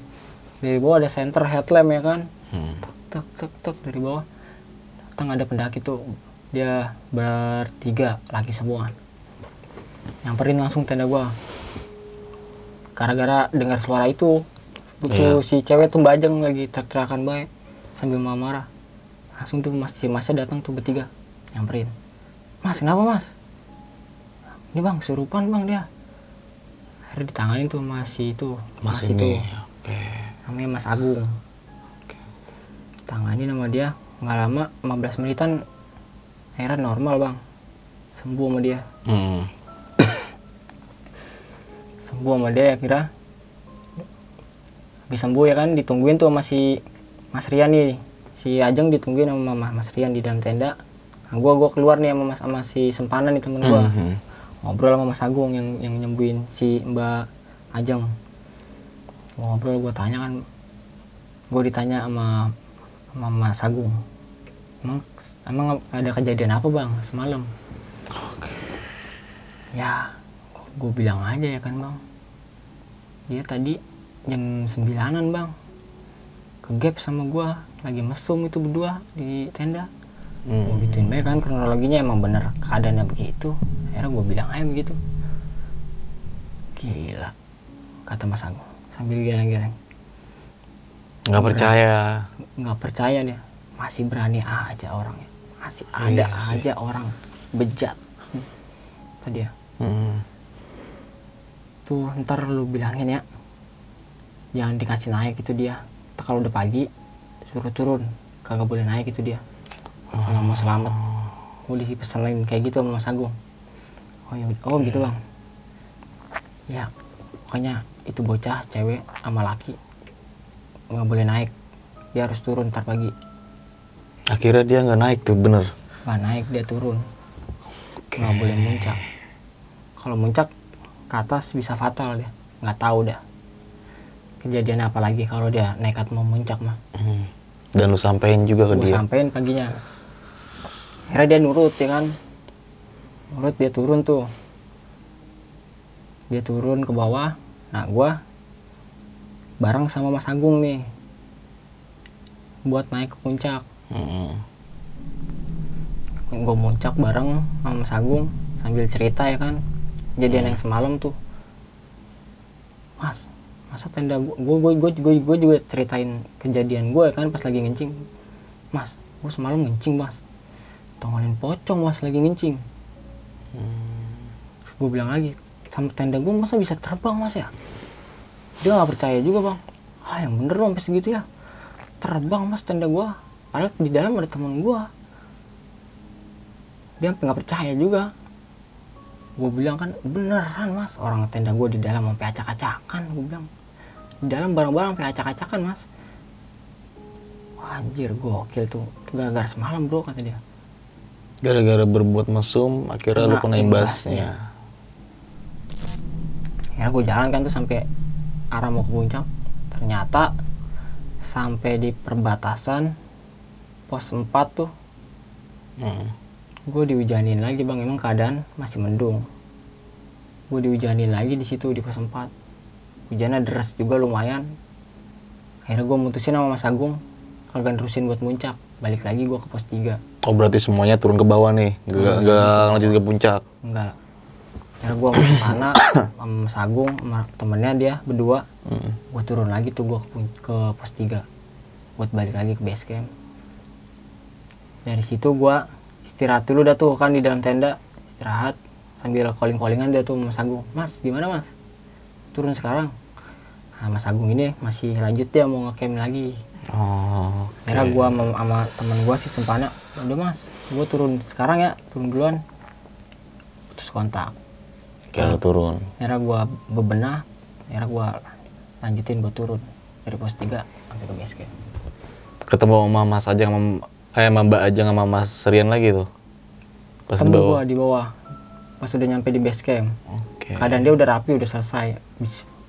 dari bawah ada center headlamp ya kan, tek dari bawah datang ada pendaki tuh, dia bertiga laki semua, nyamperin langsung tenda gua, gara-gara dengar suara itu, butuh si cewek tuh Mbak Ajeng lagi teriak-teriakan baik sambil marah, langsung tuh masnya datang tuh bertiga, nyamperin, mas kenapa mas? Ini bang kesurupan bang dia. Akhirnya ditanganin tuh masih itu, Mas ini, oke. Namanya Mas Agung. Tanganin sama dia, nggak lama 15 menitan akhirnya normal bang, sembuh sama dia. Sembuh sama dia akhirnya, habis sembuh ya kan ditungguin tuh sama si Mas Rian nih, si Ajeng ditungguin sama Mas Rian di dalam tenda. Nah, gua keluar nih sama si Sempana nih temen gua. ngobrol sama Mas Agung yang nyembuhin si Mbak Ajeng. Ngobrol, gue tanya kan, gue ditanya sama Mas Agung, emang ada kejadian apa bang semalam? Ya gue bilang aja ya kan bang, dia tadi jam 9-an bang kegap sama gue lagi mesum itu berdua di tenda. Gue gituin baik kan, kronologinya emang bener keadaannya begitu. Akhirnya gue bilang aja begitu. Gila, kata Mas Agung sambil geleng-geleng. Nggak percaya. Nggak percaya dia, masih berani aja orangnya, masih ada aja orang bejat tadi ya. Tuh ntar lu bilangin ya, jangan dikasih naik itu dia. Kalau udah pagi suruh turun, kagak boleh naik itu dia. Kalau mau selamat, gue dipesanin kayak gitu sama Mas Agung. Oh gitu bang. Ya pokoknya itu bocah cewek sama laki nggak boleh naik, dia harus turun ntar pagi. Akhirnya dia nggak naik tuh, bener? Nggak naik, dia turun. Nggak boleh muncak. Kalau muncak ke atas bisa fatal dia, nggak tahu dah kejadian apa lagi kalau dia nekat mau muncak mah. Dan lu sampein juga ke dia? Gue sampein paginya. Akhirnya dia nurut ya kan, nurut, dia turun tuh, dia turun ke bawah. Nah gue bareng sama Mas Agung nih buat naik ke puncak. Gue muncak bareng sama Mas Agung sambil cerita ya kan kejadian yang semalam tuh. Mas, masa tenda gue juga ceritain kejadian gue kan pas lagi ngencing. Mas, gue semalam ngencing mas, tongolin pocong mas lagi ngencing. Gue bilang lagi, sama tenda gue masa bisa terbang mas ya? Dia nggak percaya juga bang. Yang bener dong sampai segitu ya, terbang mas tenda gue, padahal di dalam ada temen gue. Dia sampai nggak percaya juga. Gue bilang kan beneran mas, orang tenda gue di dalam sampai acak-acakan. Gue bilang di dalam barang-barang sampai acak-acakan mas. Wah, anjir gokil tuh, gara-gara semalam bro kata dia. Gara-gara berbuat mesum akhirnya lu kena imbasnya. Akhirnya gue jalan kan tuh sampai arah mau ke puncak. Ternyata sampai di perbatasan pos 4 tuh gue dihujanin lagi bang. Emang keadaan masih mendung, gue dihujanin lagi di situ di pos 4. Hujannya deras juga lumayan. Akhirnya gue mutusin sama Mas Agung kagak nerusin buat muncak, balik lagi gue ke pos 3. Oh berarti semuanya turun ke bawah nih, nggak lanjut ke puncak? Enggak. Akhirnya gue ke sana sama Mas Agung sama temennya dia berdua. Gue turun lagi tuh, gue ke pos 3 buat balik lagi ke base camp. Dari situ gue istirahat dulu dah tuh kan di dalam tenda, istirahat sambil calling-callingan dia tuh Mas Agung. Mas gimana mas, turun sekarang? Nah Mas Agung ini masih lanjut dia mau nge-camp lagi. Akhirnya gue sama temen gue si Sempana, udah mas gue turun sekarang ya, turun duluan. Terus kontak kira turun. Akhirnya gue bebenah, akhirnya gue lanjutin buat turun dari pos 3 sampai ke base camp. Ketemu sama Mas Ajeng sama Mbak Ajeng sama Mas Rian lagi tuh pas di bawah? Di bawah pas udah nyampe di base camp. Keadaan dia udah rapi, udah selesai,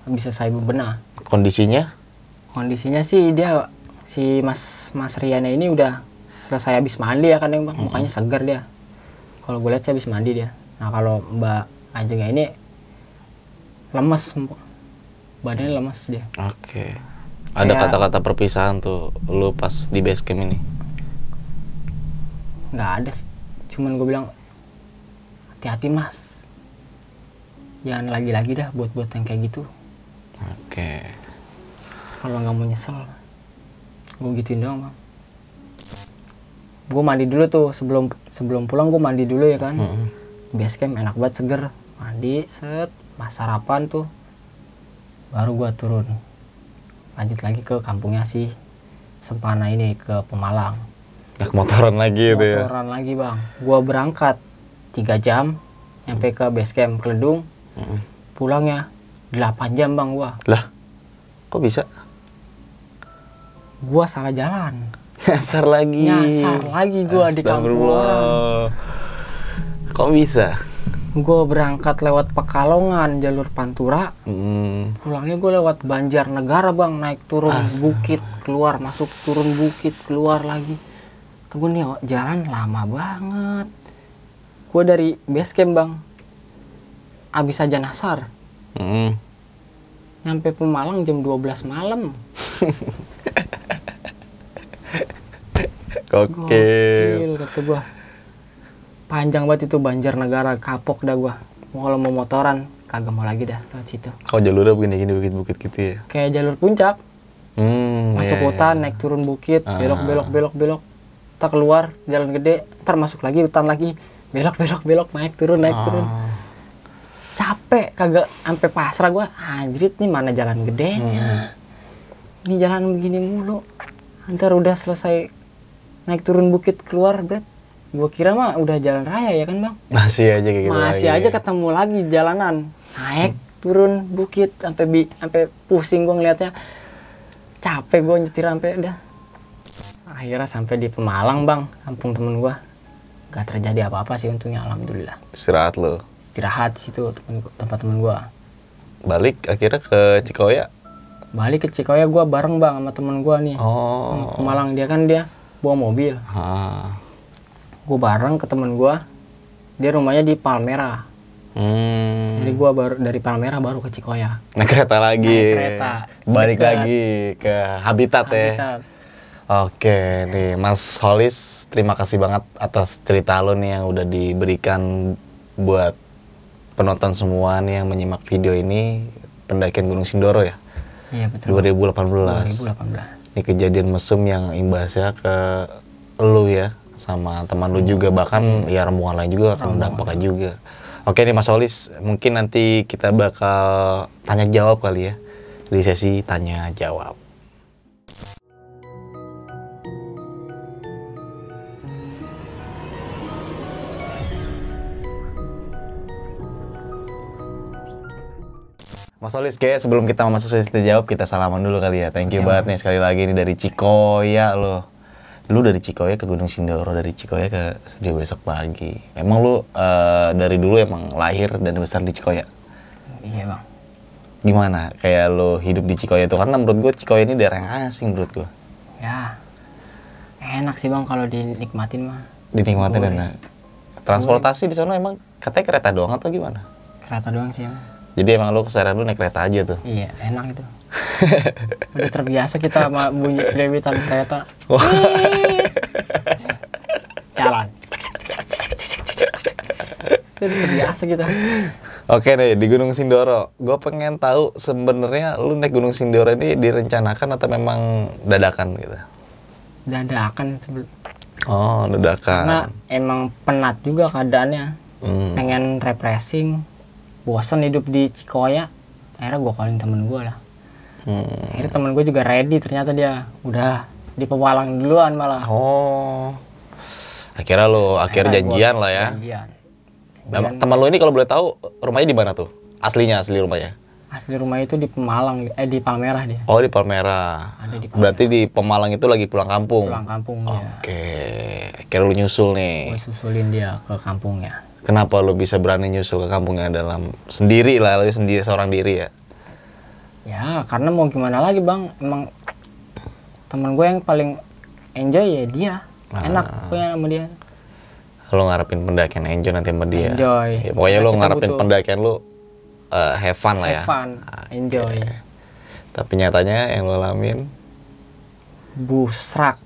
bisa saya bebenah. Kondisinya sih dia si Mas Rian ini udah selesai habis mandi ya kan bang, mukanya segar dia. Kalau gue lihat sih habis mandi dia. Nah kalau Mbak Ajeng ini lemes, badannya lemes dia. Ada kata-kata perpisahan tuh lu pas di base camp ini? Nggak ada sih, cuman gue bilang hati-hati mas, jangan lagi-lagi dah buat yang kayak gitu. Kalau nggak mau nyesel, gue gituin doang bang. Gue mandi dulu tuh sebelum pulang, gue mandi dulu ya kan. Base camp enak banget, seger, mandi set, pas sarapan tuh baru gue turun lanjut lagi ke kampungnya si Sempana ini, ke Pemalang. Motoran lagi itu ya? Motoran lagi bang. Gue berangkat 3 jam nyampe ke base camp Keledung. Pulangnya 8 jam bang gua. Lah, kok bisa? Gua salah jalan. Nyasar lagi Gua di kampung orang. Kok bisa? Gue berangkat lewat Pekalongan, jalur Pantura. Pulangnya gue lewat Banjarnegara bang, naik turun bukit, keluar masuk turun bukit, keluar lagi. Tunggu nih, jalan lama banget. Gue dari base camp bang, abis aja Nasar. Nyampe Pemalang jam 12 malam. Gokil kata gue. Panjang banget itu Banjarnegara, kapok dah gue. Kalau mau motoran, kagak mau lagi dah lewat situ. Oh jalurnya begini-gini bukit-bukit gitu ya? Kayak jalur puncak. Masuk hutan, naik turun bukit, belok. Ntar keluar, jalan gede, ntar masuk lagi, hutan lagi. Belok, naik turun. Capek, kagak sampai pasrah gue. Anjrit nih mana jalan gedenya. Ini jalan begini mulu. Ntar udah selesai naik turun bukit keluar, bet. Gue kira mah udah jalan raya ya kan bang? Masih aja kayak gitu. Masih aja ketemu lagi jalanan. Naik turun bukit sampai pusing gue ngeliatnya. Capek gue nyetir sampai udah. Akhirnya sampai di Pemalang bang, kampung temen gue. Gak terjadi apa-apa sih untungnya, alhamdulillah. Istirahat lo? Istirahat situ tempat temen gue. Balik akhirnya ke Cikoya? Balik ke Cikoya gue bareng bang sama temen gue nih. Pemalang dia bawa mobil. Gue bareng ke temen gue, dia rumahnya di Palmera. Jadi gue baru dari Palmera baru ke Cikoya. Naik kereta lagi. Naik kereta. Balik Dekat. lagi ke Habitat ya. Oke nih Mas Holis, terima kasih banget atas cerita lo nih yang udah diberikan buat penonton semua nih yang menyimak video ini, pendakian Gunung Sindoro ya. Iya betul. 2018. Ini kejadian mesum yang imbasnya ke lu ya, sama teman lu juga, bahkan ya rombongan lain juga akan dampaknya juga. Oke nih Mas Holis, mungkin nanti kita bakal tanya jawab kali ya di sesi tanya jawab. Mas Holis, kayak sebelum kita masuk sesi tanya jawab, kita salaman dulu kali ya. Thank you banget nih sekali lagi nih dari Cikoya lo. Lu dari Cikoya ke Gunung Sindoro, dari Cikoya ke Studio Besok Pagi. Emang lu dari dulu emang lahir dan besar di Cikoya? Iya bang. Gimana kayak lu hidup di Cikoya itu? Karena menurut gue Cikoya ini daerah yang asing menurut gue. Ya, enak sih bang kalau dinikmatin mah. Dinikmatin dan transportasi di sana emang katanya kereta doang atau gimana? Kereta doang sih bang. Jadi emang lu keseharian lu naik kereta aja tuh? Iya, enak itu. Udah terbiasa kita sama bunyi krewitan kereta. Jalan. Udah terbiasa kita. Oke nih, di Gunung Sindoro, gue pengen tahu sebenarnya lu naik Gunung Sindoro ini direncanakan atau memang dadakan gitu? Dadakan Oh, dadakan. Karena emang penat juga keadaannya. Pengen refreshing. Bosan hidup di Cikoya. Akhirnya gue calling temen gue lah. Akhirnya temen gue juga ready, ternyata dia udah di Pemalang duluan malah. Oh, akhirnya lo janjian lah ya. Janjian. Teman lo ini kalau boleh tahu rumahnya di mana tuh? Asli rumahnya? Asli rumah itu di Pemalang, di Palmerah dia. Oh di Palmerah. Ada di Palmerah. Berarti di Pemalang itu lagi pulang kampung? Pulang kampung dia. Oke, akhirnya lo nyusul nih. Gue susulin dia ke kampungnya. Kenapa lo bisa berani nyusul ke kampungnya dalam sendiri lah, lo sendiri seorang diri ya? Ya karena mau gimana lagi bang, emang teman gue yang paling enjoy ya dia. Enak punya sama dia. Lo ngarepin pendakian enjoy nanti sama dia? Enjoy. Ya, pokoknya lo ngarepin pendakian lo have fun lah ya? Have fun, enjoy. Tapi nyatanya yang lo alamin? Busrak.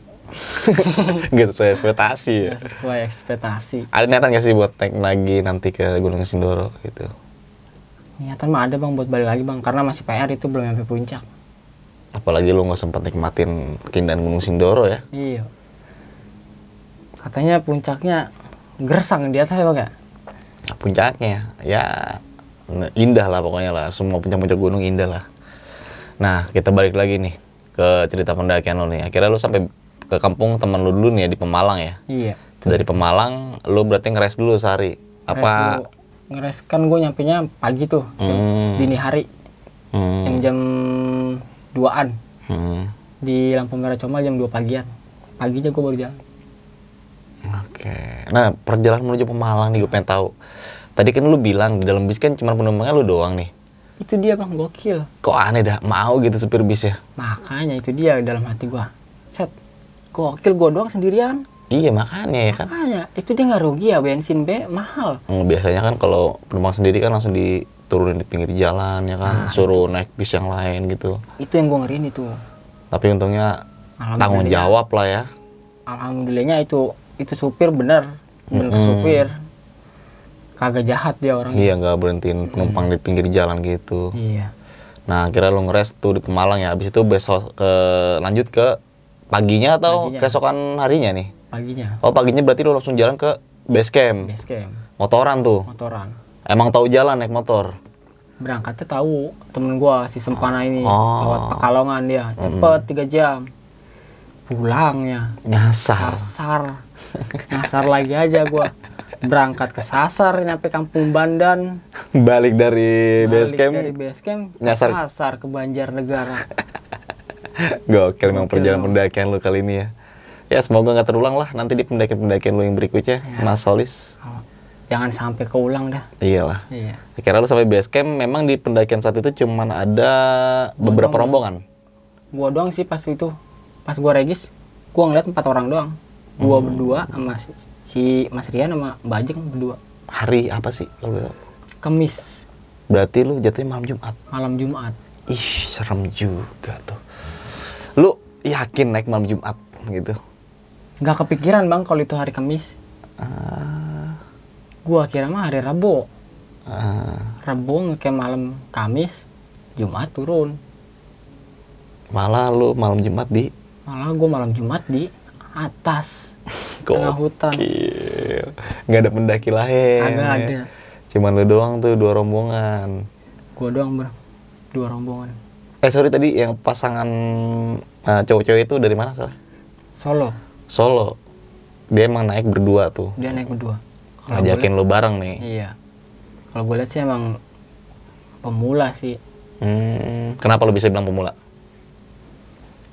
Gak sesuai ekspektasi ya? Gak sesuai ekspektasi. Ada niatan gak sih buat naik lagi nanti ke Gunung Sindoro gitu? Niatan mah ada bang buat balik lagi bang, karena masih PR itu belum sampai puncak. Apalagi lu gak sempat nikmatin keindahan Gunung Sindoro ya? Iya. Katanya puncaknya gersang di atas ya bang ya? Puncaknya ya indah lah pokoknya lah, semua puncak-puncak gunung indah lah. Nah kita balik lagi nih ke cerita pendakian lo nih. Akhirnya lo sampai ke kampung teman lo dulu nih ya, di Pemalang ya? Iya. Dari Pemalang lo berarti ngeres dulu sehari? Apa? Ngeres kan gue nyampenya pagi tuh, dini hari, jam 2-an. Di lampu merah Comal jam 2 pagian. Pagi aja gue baru jalan. Oke. Nah perjalanan menuju Pemalang nih gue pengen tahu. Tadi kan lu bilang di dalam bis kan cuma penumpangnya lu doang nih. Itu dia bang, gokil. Kok aneh dah, mau gitu supir bis ya? Makanya itu dia dalam hati gua. Set, gokil gua doang sendirian. Iya makanya ya kan. Makanya, itu dia nggak rugi ya, bensin B mahal. Biasanya kan kalau penumpang sendiri kan langsung diturunin di pinggir jalan ya kan, suruh naik bis yang lain gitu. Itu yang gua ngeriin itu. Tapi untungnya tanggung jawab lah ya. Alhamdulillahnya itu supir bener supir. Kagak jahat dia orangnya. Iya, nggak berhentiin penumpang di pinggir jalan gitu. Iya. Nah, kira lu ngeres tuh di Pemalang ya. Habis itu besok lanjut ke paginya atau keesokan harinya nih? Paginya. Oh, paginya berarti lu langsung jalan ke base camp. Base camp. Motoran tuh. Motoran. Emang tahu jalan naik motor? Berangkatnya tahu, temen gua si Sempana ini lewat Pekalongan dia. Cepet 3 jam. Pulangnya Nyasar. Nyasar lagi aja gua. Berangkat ke Sasar, nyampe Kampung Bandan. Balik dari base camp nyasar ke Banjarnegara. Gokil memang perjalanan pendakian lu kali ini ya. Ya semoga nggak terulang lah nanti di pendakian lu yang berikutnya, ya. Mas Solis. Jangan sampai keulang dah. Iyalah. Iya. Kira lu sampai base camp memang di pendakian saat itu cuman ada beberapa rombongan. Gua doang sih pas itu. Pas gua regis, gua ngeliat 4 orang doang. Gua berdua sama si Mas Rian sama Mbak Ajeng berdua. Hari apa sih kalau Kamis. Berarti lu jatuhnya malam Jumat. Malam Jumat. Ih, serem juga tuh. Lu yakin naik malam Jumat gitu? Nggak kepikiran bang kalau itu hari Kamis. Gua kira mah hari Rabu. Rabu ngecamp malam Kamis, Jumat turun. Malah lu malam Jumat di? Malah gua malam Jumat di atas tengah hutan. Nggak ada pendaki lain. Agak ada. Cuman lu doang tuh 2 rombongan. Gua doang 2 rombongan. Sorry tadi yang pasangan cowok-cowok itu dari mana soalnya? Solo. Dia emang naik berdua tuh. Dia naik berdua. Ngajakin lu bareng nih. Iya. Kalau gue lihat sih emang pemula sih. Kenapa lu bisa bilang pemula?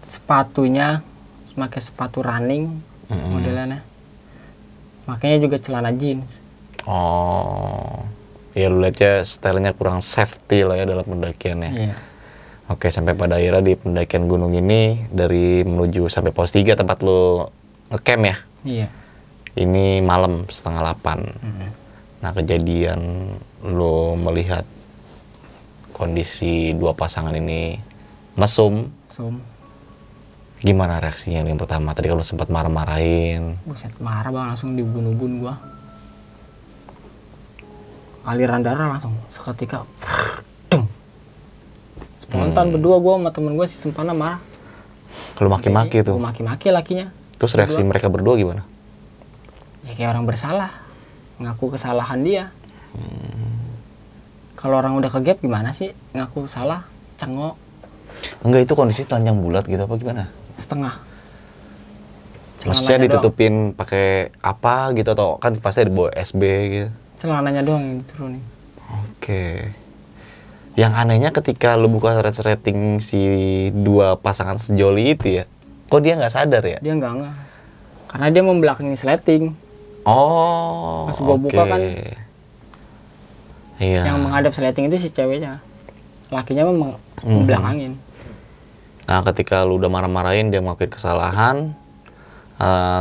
Sepatunya pakai sepatu running modelannya. Makanya juga celana jeans. Oh. Ya lu lihatnya stylenya kurang safety lah ya dalam pendakiannya. Iya. Oke, sampai pada akhirnya di pendakian gunung ini dari menuju sampai pos 3 tempat lu ngecamp ya? Iya. Ini malam 7:30. Nah, kejadian lu melihat kondisi 2 pasangan ini mesum. Gimana reaksinya yang pertama? Tadi kalau sempat marah-marahin. Buset, marah bang, langsung dibun-bun gua. Aliran darah langsung seketika. Spontan berdua gua sama temen gua si Sempana marah. Lu maki-maki tuh? Gua maki-maki lakinya. Terus reaksi mereka berdua gimana? Ya kayak orang bersalah. Ngaku kesalahan dia. Kalau orang udah ke gap gimana sih? Ngaku salah, cengok. Enggak, itu kondisi telanjang bulat gitu apa gimana? Setengah. Maksudnya ditutupin pakai apa gitu atau kan pasti ada bawa SB gitu? Celananya doang yang diturunin. Oke. Yang anehnya ketika lu buka resleting si 2 pasangan sejoli itu ya, kok dia nggak sadar ya? Dia nggak. Karena dia membelakangi sleting. Oh. Pas gua buka kan. Iya. Yang menghadap sleting itu si ceweknya. Lakinya memang membelakangin. Nah, ketika lu udah marah-marahin dia ngelakuin kesalahan,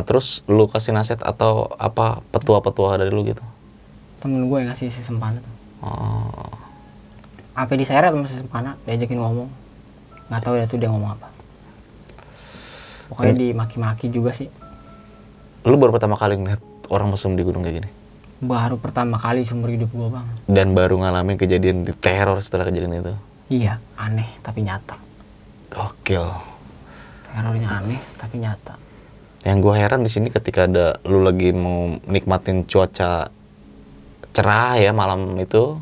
terus lu kasih nasihat atau apa petua-petua dari lu gitu? Temen gue yang ngasih si Sempana tuh. Oh. Apa diseret sama si Sempana, diajakin ngomong. Nggak tahu ya tuh dia ngomong apa. Pokoknya dimaki-maki juga sih. Lu baru pertama kali ngeliat orang mesum di gunung kayak gini? Baru pertama kali seumur hidup gue bang. Dan baru ngalamin kejadian di teror setelah kejadian itu? Iya, aneh tapi nyata. Gokil. Terornya aneh tapi nyata. Yang gue heran di sini ketika ada lu lagi mau nikmatin cuaca cerah ya malam itu,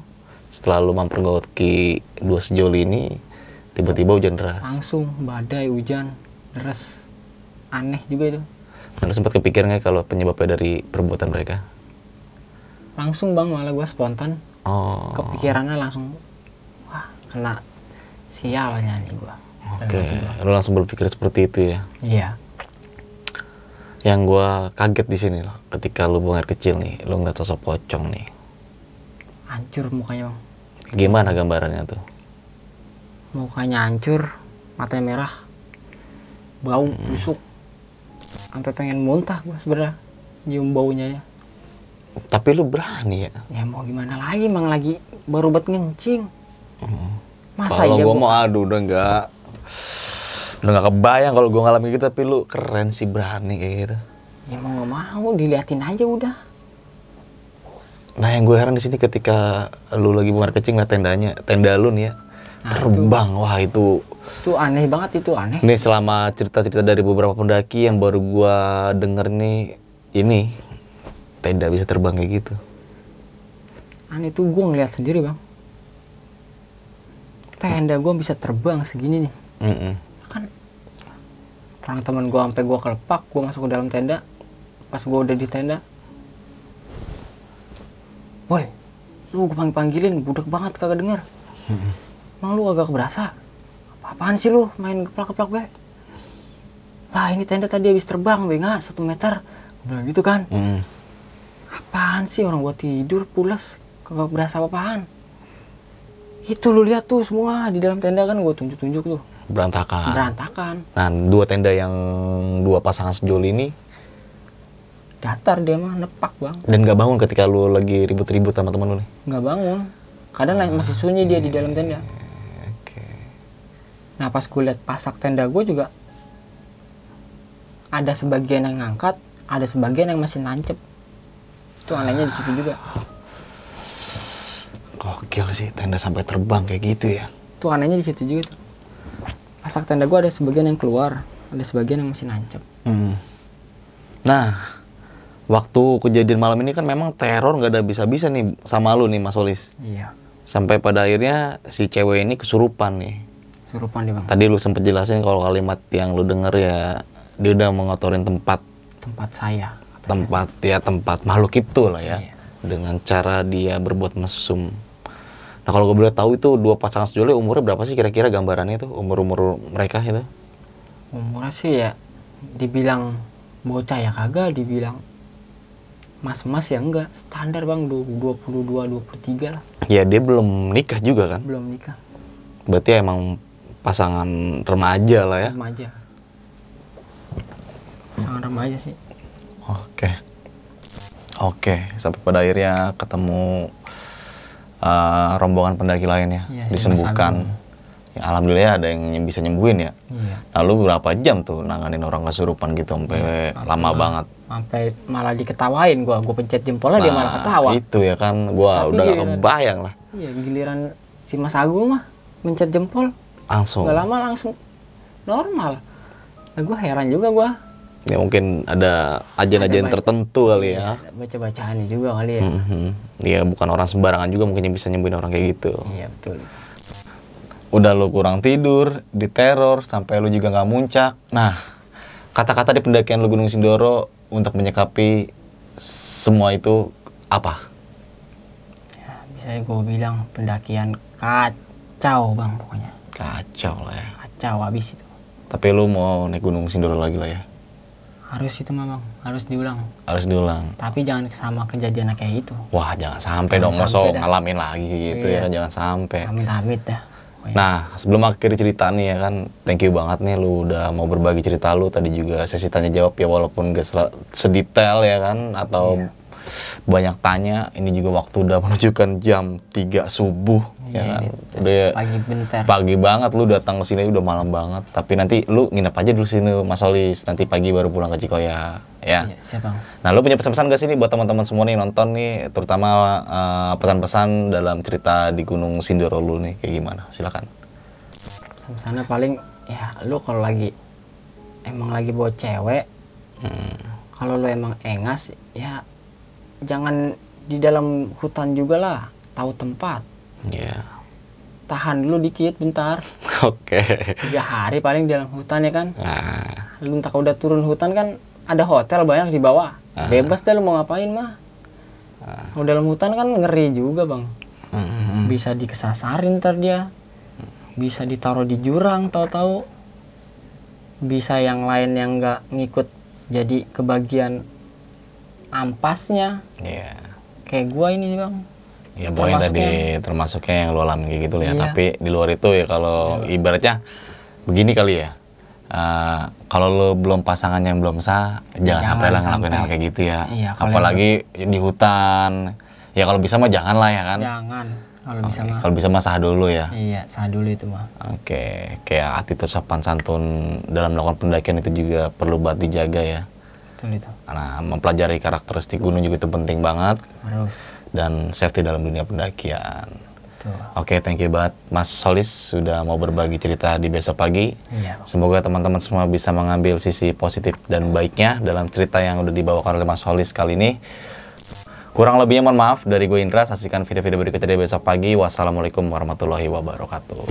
setelah lu mempergoki 2 sejoli ini, tiba-tiba hujan deras. Langsung badai, hujan, deras. Aneh juga itu. Dan lu sempat kepikiran nggak kalau penyebabnya dari perbuatan mereka? Langsung bang, malah gue spontan. Oh. Kepikirannya langsung, wah kena sialnya nih gue. Oke, lu langsung berpikir seperti itu ya? Iya. Yang gue kaget di sini loh, ketika lu buang air kecil nih, lu ngeliat sosok pocong nih. hancur mukanya bang. Gimana gambarannya tuh? Mukanya hancur, matanya merah, bau busuk, sampai pengen muntah gua sebenarnya nyium baunya ya. Tapi lu berani ya? Ya mau gimana lagi, emang lagi baru buat ngencing. Masa Kalau iya gua gua mau aduh udah nggak kebayang kalau gua ngalamin gitu, tapi lu keren sih berani kayak gitu. ya mau nggak mau diliatin aja udah. Nah yang gue heran di sini ketika lu lagi buang air kecil ngeliat tenda lu nih ya, Nah, terbang. Wah itu aneh banget, itu aneh. nih selama cerita-cerita dari beberapa pendaki yang baru gua denger nih, ini tenda bisa terbang kayak gitu. Aneh tuh gua ngeliat sendiri bang, tenda gua bisa terbang segini nih. Kan orang teman gua sampai gua kelepak, gua masuk ke dalam tenda. Pas gua udah di tenda, boy, lu gua panggilin budak banget kagak denger. Emang lu agak berasa? Apaan sih lu main keplak-keplak be? Lah ini tenda tadi habis terbang be, nggak 1 meter. Gua bilang gitu kan. Apaan sih, orang gua tidur pulas kagak berasa apa-apaan. Itu lu lihat tuh semua di dalam tenda kan, gua tunjuk-tunjuk tuh. Berantakan. Nah, 2 tenda yang 2 pasangan sejoli ini Datar dia mah, nepak bang. dan nggak bangun ketika lu lagi ribut-ribut sama temen lu nih. Nggak bangun. Kadang masih sunyi dia di dalam tenda. Oke. Nah pas gue liat pasak tenda gue juga, ada sebagian yang ngangkat, ada sebagian yang masih nancep. Itu anehnya di situ juga. Gokil sih tenda sampai terbang kayak gitu ya. Itu anehnya di situ juga tuh. Pasak tenda gue ada sebagian yang keluar, ada sebagian yang masih nancep. Nah, waktu kejadian malam ini kan memang teror nggak ada bisa-bisa nih sama lu nih Mas Walis. Iya. Sampai pada akhirnya si cewek ini kesurupan nih. Kesurupan dia bang. Tadi lu sempet jelasin kalau kalimat yang lu denger ya, dia udah mengotorin tempat saya. Katanya. tempat makhluk itu lah ya. Iya. Dengan cara dia berbuat mesum. Nah kalau gue boleh tahu itu 2 pasangan sejoli umurnya berapa sih kira-kira gambarannya itu, umur mereka itu? Umurnya sih ya, dibilang bocah ya kagak, dibilang mas-mas ya enggak, standar bang, 22, 23 lah. Ya dia belum nikah juga kan? Belum nikah. Berarti emang pasangan remaja lah ya? Remaja. Pasangan remaja sih. Oke, sampai pada akhirnya ketemu rombongan pendaki lainnya, Iya, si disembuhkan. Ya, alhamdulillah ada yang bisa nyembuhin ya. Iya. Lalu berapa jam tuh nanganin orang kesurupan gitu sampai lama banget? Sampai malah diketawain gua pencet jempolnya dia malah ketawa. Itu ya kan, gua Tapi udah gak giliran- kebayang lah. Iya, giliran si Mas Agung mah mencet jempol, Langsung. gak lama langsung normal. Nah, gua heran juga gua. Ya mungkin ada ajen-ajen tertentu kali ya. Baca-bacaannya juga kali ya. Dia bukan orang sembarangan juga mungkin yang bisa nyembuhin orang kayak gitu. Iya, betul. Udah lu kurang tidur, diteror, sampai lu juga nggak muncak. Nah, kata-kata di pendakian lu Gunung Sindoro untuk menyikapi semua itu apa? Ya, bisa gue bilang pendakian kacau bang, pokoknya. Kacau lah ya. Kacau habis itu. Tapi lu mau naik Gunung Sindoro lagi lah ya? Harus itu mah bang, harus diulang. Harus diulang. Tapi jangan sama kejadian kayak itu. Wah, jangan sampai Jangan dong, masa sampai dah. ngalamin lagi gitu Iya. ya kan, jangan sampai. Amit-amit dah. Pokoknya. Nah, sebelum akhir cerita nih ya kan, thank you banget nih lu udah mau berbagi cerita lu. Tadi juga sesi tanya jawab ya, walaupun gak sedetail ya kan, atau banyak tanya. Ini juga waktu udah menunjukkan jam 3 subuh ya kan. Udah pagi bentar. pagi banget lu datang ke sini, udah malam banget. Tapi nanti lu nginep aja dulu sini Mas Solis, nanti pagi baru pulang ke Cikoya ya. Iya, siap bang. Nah, lu punya pesan-pesan gak sih nih buat teman-teman semua nih nonton nih, terutama pesan-pesan dalam cerita di Gunung Sindoro lu nih kayak gimana? Silakan. Pesan-pesannya paling ya, lu kalau lagi emang lagi bawa cewek, kalau lu emang engas ya jangan di dalam hutan juga lah, tahu tempat. Ya. Tahan dulu dikit bentar. Oke. 3 hari paling di dalam hutan ya kan. Nah, Lu entah udah turun hutan kan ada hotel banyak di bawah. Bebas deh lu mau ngapain mah. Kalau dalam hutan kan ngeri juga bang. Bisa dikesasarin ntar dia. Bisa ditaruh di jurang tahu-tahu. Bisa yang lain yang nggak ngikut jadi kebagian ampasnya. ya. Kayak gua ini bang. Ya pokoknya tadi termasuknya yang lo alami kayak gitu ya. Iya. Tapi di luar itu ya kalau ibaratnya begini kali ya. Kalau lo belum pasangan yang belum sah, jangan sampai lah ngelakuin hal kayak gitu ya. Iya, Apalagi di hutan. Ya kalau bisa mah jangan lah ya kan. Jangan. Kalau bisa mah. Kalau bisa mah sah dulu ya. Iya, sah dulu itu mah. Oke, kayak attitude sopan santun dalam melakukan pendakian itu juga perlu banget dijaga ya. Betul itu. Karena mempelajari karakteristik gunung juga itu penting banget. Harus. Dan safety dalam dunia pendakian. Betul. Oke, thank you banget Mas Solis sudah mau berbagi cerita di besok pagi. Iya. Semoga teman-teman semua bisa mengambil sisi positif dan baiknya dalam cerita yang udah dibawakan oleh Mas Solis kali ini. Kurang lebihnya mohon maaf dari gue Indra. Saksikan video-video berikutnya di besok pagi. Wassalamualaikum warahmatullahi wabarakatuh.